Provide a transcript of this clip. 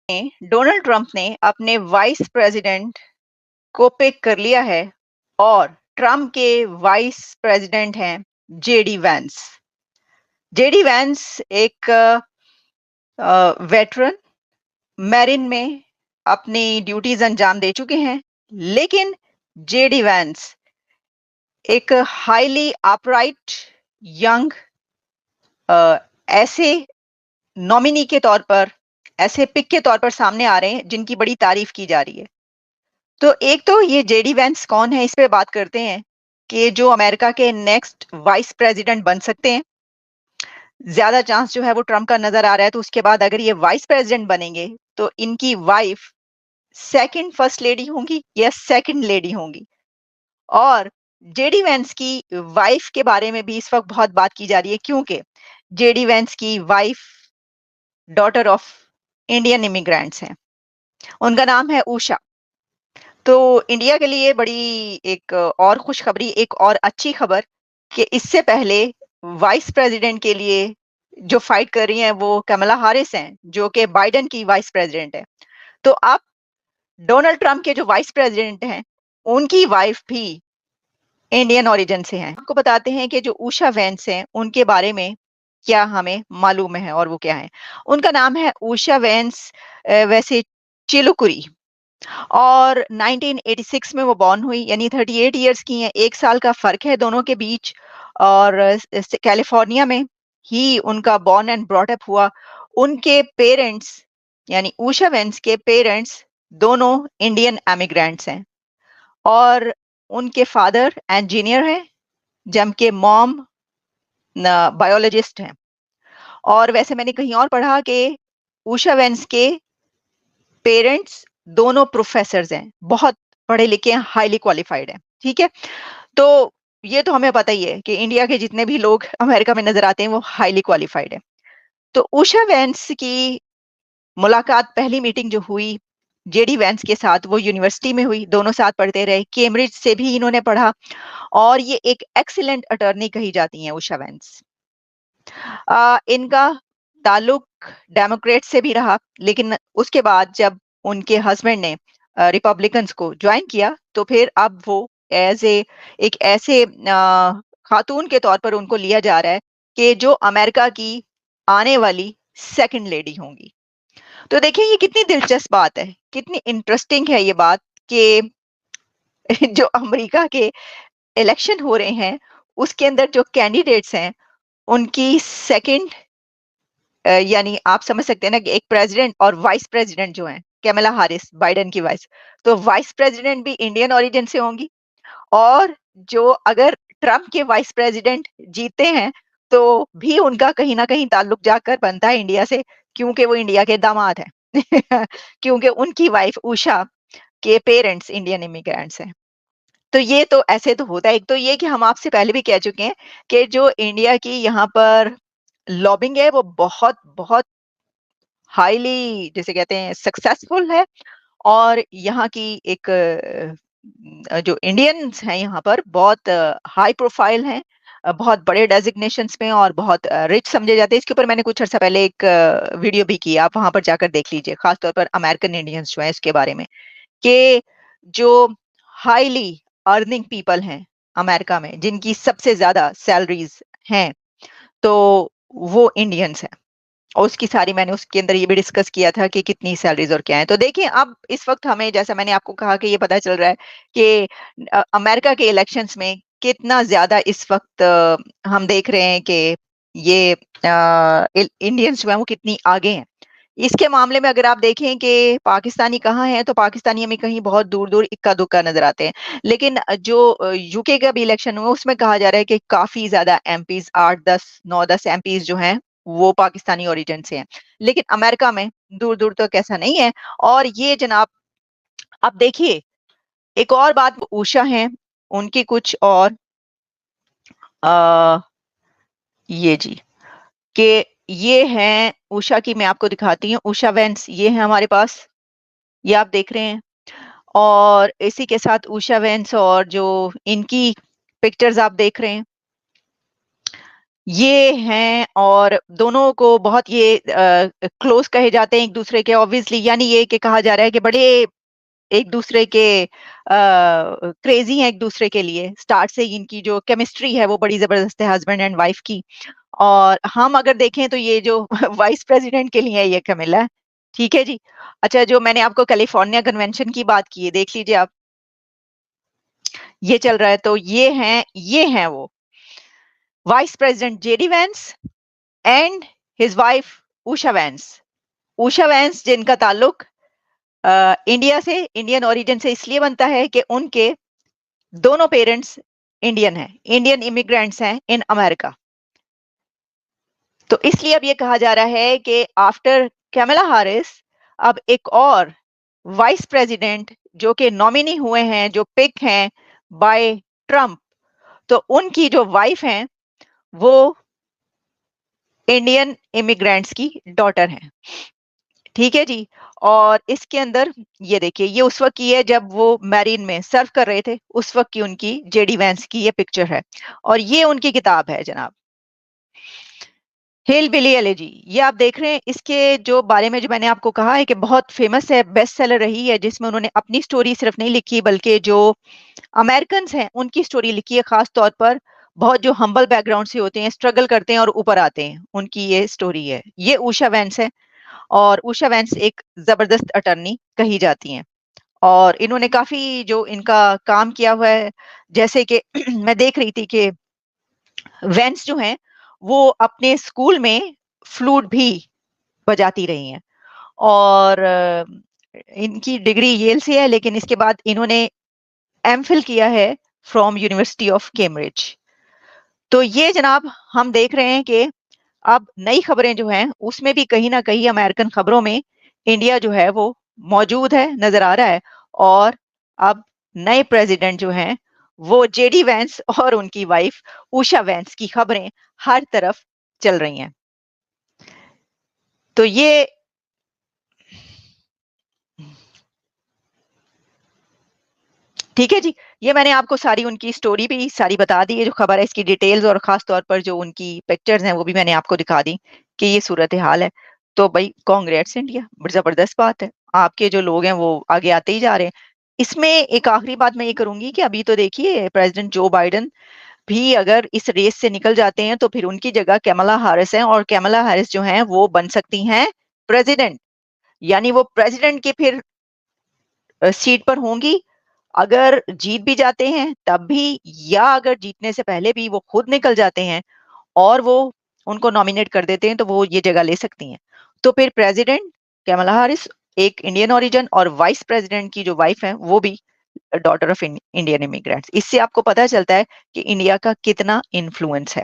Donald Trump ने अपने vice president को पिक कर लिया है और ट्रंप के वाइस प्रेसिडेंट हैं जेडी वैंस। जेडी वैंस एक वेटरन मैरिन में अपनी ड्यूटीज अंजाम दे चुके हैं, लेकिन जेडी वैंस एक हाईली अपराइट यंग ऐसे नॉमिनी के तौर पर, ऐसे पिक के तौर पर सामने आ रहे हैं जिनकी बड़ी तारीफ की जा रही है। तो एक तो ये जेडी वैंस कौन है, इस पे बात करते हैं कि जो अमेरिका के नेक्स्ट वाइस प्रेसिडेंट बन सकते हैं। ज्यादा चांस जो है वो ट्रम्प का नजर आ रहा है। तो उसके बाद अगर ये वाइस प्रेसिडेंट बनेंगे तो इनकी वाइफ सेकंड फर्स्ट लेडी होंगी या सेकंड लेडी होंगी। और जेडी वैंस की वाइफ के बारे में भी इस वक्त बहुत बात की जा रही है, क्योंकि जेडी वैंस की wife daughter of Indian immigrants हैं। उनका नाम है उषा। तो इंडिया के लिए बड़ी एक और खुशखबरी, एक और अच्छी खबर कि इससे पहले वाइस प्रेसिडेंट के लिए जो फाइट कर रही हैं वो कमला हैरिस हैं, जो कि बाइडेन की वाइस प्रेसिडेंट है। तो अब डोनाल्ड ट्रंप के जो वाइस प्रेसिडेंट हैं उनकी वाइफ भी इंडियन ओरिजिन से हैं। आपको बताते हैं कि जो उषा वैंस हैं उनके बारे में क्या हमें मालूम है और वो क्या है। उनका नाम है उषा वैंस वैसे चिलुकुरी, और 1986 में वो बॉर्न हुई, यानी 38 इयर्स की हैं। 1 साल का फर्क है दोनों के बीच। और कैलिफोर्निया में ही उनका बॉर्न एंड ब्रॉट अप हुआ। उनके पेरेंट्स यानी उषा वेंस के पेरेंट्स दोनों इंडियन एमिग्रेंट्स हैं, और उनके फादर इंजीनियर हैं जबकि मॉम बायोलॉजिस्ट हैं। और वैसे मैंने कहीं और पढ़ा कि उषा वेंस के पेरेंट्स दोनों प्रोफेसर्स हैं, बहुत पढ़े लिखे हैं, हाईली क्वालिफाइड हैं। ठीक है, तो ये तो हमें पता ही है कि इंडिया के जितने भी लोग अमेरिका में नजर आते हैं वो हाईली क्वालिफाइड है। तो उषा वैंस की मुलाकात, पहली मीटिंग जो हुई जेडी वैंस के साथ, वो यूनिवर्सिटी में हुई। दोनों साथ पढ़ते रहे, कैम्ब्रिज से भी इन्होंने पढ़ा, और ये एक एक्सीलेंट अटॉर्नी कही जाती हैं उषा वैंस। इनका ताल्लुक डेमोक्रेट से भी रहा, लेकिन उसके बाद जब उनके हस्बैंड ने रिपब्लिकन्स को ज्वाइन किया तो फिर अब वो एज ए एक ऐसे खातून के तौर पर उनको लिया जा रहा है कि जो अमेरिका की आने वाली सेकंड लेडी होंगी। तो देखिए ये कितनी दिलचस्प बात है, कितनी इंटरेस्टिंग है ये बात कि जो अमेरिका के इलेक्शन हो रहे हैं उसके अंदर जो कैंडिडेट्स हैं उनकी सेकंड, यानी आप समझ सकते हैं ना कि एक प्रेसिडेंट और वाइस प्रेसिडेंट जो हैं, कैमला हारिस बाइडेन की वाइस, तो वाइस प्रेसिडेंट भी इंडियन ओरिजिन से होंगी। और जो अगर ट्रम्प के वाइस प्रेसिडेंट जीते हैं तो भी उनका कहीं ना कहीं ताल्लुक जाकर बनता है इंडिया से, क्योंकि वो इंडिया के दामाद हैं क्योंकि उनकी वाइफ उषा के पेरेंट्स इंडियन इमिग्रेंट्स हैं। तो ये तो ऐसे तो होता है। एक तो ये कि हम आपसे पहले भी कह चुके हैं कि जो इंडिया की यहाँ पर लॉबिंग है वो बहुत बहुत हाईली, जैसे कहते हैं, सक्सेसफुल है। और यहाँ की एक जो इंडियंस हैं यहाँ पर बहुत हाई प्रोफाइल हैं, बहुत बड़े डेजिग्नेशंस में, और बहुत रिच समझे जाते हैं। इसके ऊपर मैंने कुछ अर्सा पहले एक वीडियो भी की, आप वहां पर जाकर देख लीजिए, खासतौर पर अमेरिकन इंडियंस जो है इसके बारे में, कि जो हाईली अर्निंग पीपल हैं अमेरिका में, जिनकी सबसे ज्यादा सैलरीज हैं, तो वो इंडियंस हैं। और उसकी सारी, मैंने उसके अंदर ये भी डिस्कस किया था कि कितनी सैलरीज और क्या है। तो देखिए अब इस वक्त हमें, जैसा मैंने आपको कहा, कि ये पता चल रहा है कि अमेरिका के इलेक्शंस में कितना ज्यादा इस वक्त हम देख रहे हैं कि ये इंडियंस जो है वो कितनी आगे हैं। इसके मामले में अगर आप देखें कि पाकिस्तानी कहाँ हैं, तो पाकिस्तानी हमें कहीं बहुत दूर दूर इक्का दुक्का नजर आते हैं। लेकिन जो यूके का भी इलेक्शन हुआ उसमें कहा जा रहा है कि काफी ज्यादा एमपीज, 8 10 9 10 एमपीज जो हैं वो पाकिस्तानी ओरिजिन से हैं। लेकिन अमेरिका में दूर दूर तक ऐसा नहीं है। और ये जनाब, अब देखिए एक और बात, उषा हैं, उनकी कुछ और आ, ये जी, कि ये हैं उषा की, मैं आपको दिखाती हूँ। उषा वेंस ये है हमारे पास, ये आप देख रहे हैं। और इसी के साथ उषा वेंस और जो इनकी पिक्चर्स आप देख रहे हैं, ये हैं और दोनों को बहुत ये क्लोज कहे जाते हैं एक दूसरे के, ऑब्वियसली, यानी ये कि कहा जा रहा है कि बड़े एक दूसरे के क्रेजी हैं एक दूसरे के लिए। स्टार्ट से ही इनकी जो केमिस्ट्री है वो बड़ी जबरदस्त है, हस्बैंड एंड वाइफ की। और हम अगर देखें तो ये जो वाइस प्रेसिडेंट के लिए है ये कमिला, ठीक है जी। अच्छा, जो मैंने आपको कैलिफोर्निया कन्वेंशन की बात की है, देख लीजिए आप, ये चल रहा है। तो ये हैं वो vice president JD Vance and his wife Usha Vance. Usha Vance जिनका ताल्लुक इंडिया से, इंडियन ओरिजिन से इसलिए बनता है कि उनके दोनों पेरेंट्स इंडियन हैं, इंडियन इमिग्रेंट्स हैं इन अमेरिका। तो इसलिए अब ये कहा जा रहा है कि आफ्टर कैमला हारिस अब एक और वाइस प्रेसिडेंट जो कि नॉमिनी हुए हैं, जो पिक हैं बाय ट्रम्प, तो उनकी जो वाइफ हैं वो इंडियन इमिग्रेंट्स की डॉटर हैं, ठीक है जी। और इसके अंदर ये देखिए, ये उस वक्त की है जब वो मैरीन में सर्व कर रहे थे, उस वक्त की उनकी जेडी वैंस की ये पिक्चर है। और ये उनकी किताब है जनाब, हिल बिली एलिजी। ये आप देख रहे हैं, इसके जो बारे में जो मैंने आपको कहा है कि बहुत फेमस है, बेस्ट सेलर रही है, जिसमें उन्होंने अपनी स्टोरी सिर्फ नहीं लिखी बल्कि जो अमेरिकन हैं उनकी स्टोरी लिखी है, खास तौर पर बहुत जो हम्बल बैकग्राउंड से होते हैं, स्ट्रगल करते हैं और ऊपर आते हैं, उनकी ये स्टोरी है। ये उषा वैंस है और उषा वैंस एक जबरदस्त अटर्नी कही जाती हैं और इन्होंने काफी जो इनका काम किया हुआ है, जैसे कि मैं देख रही थी कि वैंस जो हैं वो अपने स्कूल में फ्लूट भी बजाती रही हैं। और इनकी डिग्री येल से है, लेकिन इसके बाद इन्होंने एमफिल किया है फ्रॉम यूनिवर्सिटी ऑफ कैम्ब्रिज। तो ये जनाब हम देख रहे हैं कि अब नई खबरें जो हैं उसमें भी कहीं ना कहीं अमेरिकन खबरों में इंडिया जो है वो मौजूद है, नजर आ रहा है। और अब नए प्रेसिडेंट जो हैं वो जेडी वैंस और उनकी वाइफ उषा वैंस की खबरें हर तरफ चल रही हैं। तो ये ठीक है जी, ये मैंने आपको सारी उनकी स्टोरी भी सारी बता दी है, जो खबर है इसकी डिटेल्स, और खास तौर पर जो उनकी पिक्चर्स हैं वो भी मैंने आपको दिखा दी कि ये सूरत हाल है। तो भाई कांग्रेट्स इंडिया, बड़ी जबरदस्त बात है, आपके जो लोग हैं वो आगे आते ही जा रहे हैं। इसमें एक आखिरी बात मैं ये करूंगी कि अभी तो देखिए प्रेसिडेंट जो बाइडन भी अगर इस रेस से निकल जाते हैं तो फिर उनकी जगह कैमला हारिस हैं, और कैमला हारिस जो हैं वो बन सकती हैं प्रेसिडेंट, यानी वो प्रेसिडेंट के फिर सीट पर होंगी। अगर जीत भी जाते हैं तब भी, या अगर जीतने से पहले भी वो खुद निकल जाते हैं और वो उनको नॉमिनेट कर देते हैं तो वो ये जगह ले सकती हैं। तो फिर प्रेसिडेंट कैमला हारिस एक इंडियन ओरिजिन, और वाइस प्रेसिडेंट की जो वाइफ है वो भी डॉटर ऑफ इंडियन इमिग्रेंट्स। इससे आपको पता चलता है कि इंडिया का कितना इन्फ्लुएंस है।